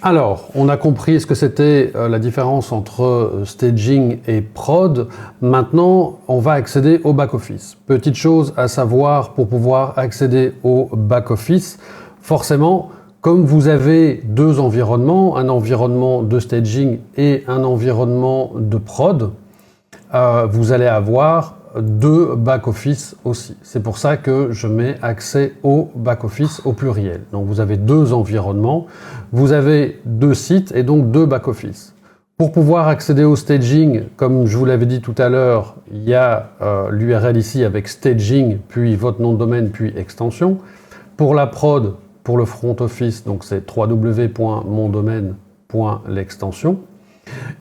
Alors, on a compris ce que c'était la différence entre staging et prod. Maintenant, on va accéder au back-office. Petite chose à savoir pour pouvoir accéder au back-office, forcément, comme vous avez deux environnements, un environnement de staging et un environnement de prod, vous allez avoir deux back-office aussi. C'est pour ça que je mets accès au back-office au pluriel. Donc vous avez deux environnements, vous avez deux sites et donc deux back-office. Pour pouvoir accéder au staging, comme je vous l'avais dit tout à l'heure, il y a l'URL ici avec staging, puis votre nom de domaine, puis extension. Pour la prod, pour le front office, donc c'est www.mondomaine.l'extension.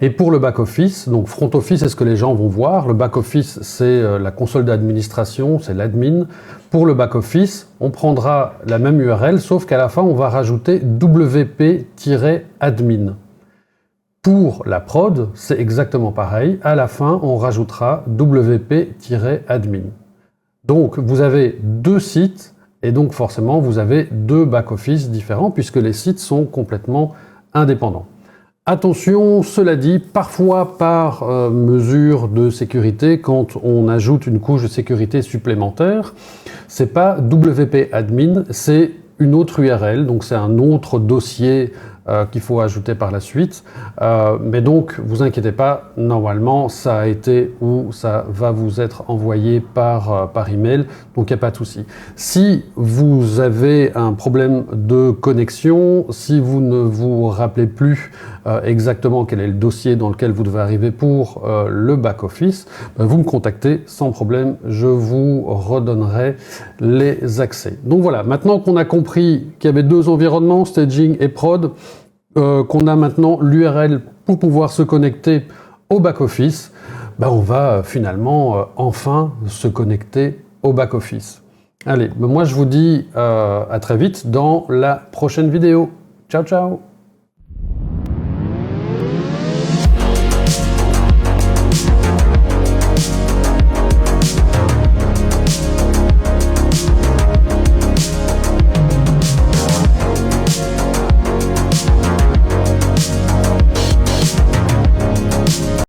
Et pour le back-office, donc front office, c'est ce que les gens vont voir. Le back-office, c'est la console d'administration, c'est l'admin. Pour le back-office, on prendra la même URL, sauf qu'à la fin, on va rajouter wp-admin. Pour la prod, c'est exactement pareil. À la fin, on rajoutera wp-admin. Donc, vous avez deux sites, et donc forcément, vous avez deux back-office différents, puisque les sites sont complètement indépendants. Attention, cela dit, parfois par mesure de sécurité, quand on ajoute une couche de sécurité supplémentaire, c'est pas wp-admin, c'est une autre URL, donc c'est un autre dossier qu'il faut ajouter par la suite. Mais donc, vous inquiétez pas, normalement, ça a été ou ça va vous être envoyé par email, donc il n'y a pas de souci. Si vous avez un problème de connexion, si vous ne vous rappelez plus exactement quel est le dossier dans lequel vous devez arriver pour le back-office, vous me contactez sans problème, je vous redonnerai les accès. Donc voilà, maintenant qu'on a compris qu'il y avait deux environnements, staging et prod, qu'on a maintenant l'URL pour pouvoir se connecter au back-office, on va finalement enfin se connecter au back-office. Allez, moi je vous dis à très vite dans la prochaine vidéo. Ciao, ciao!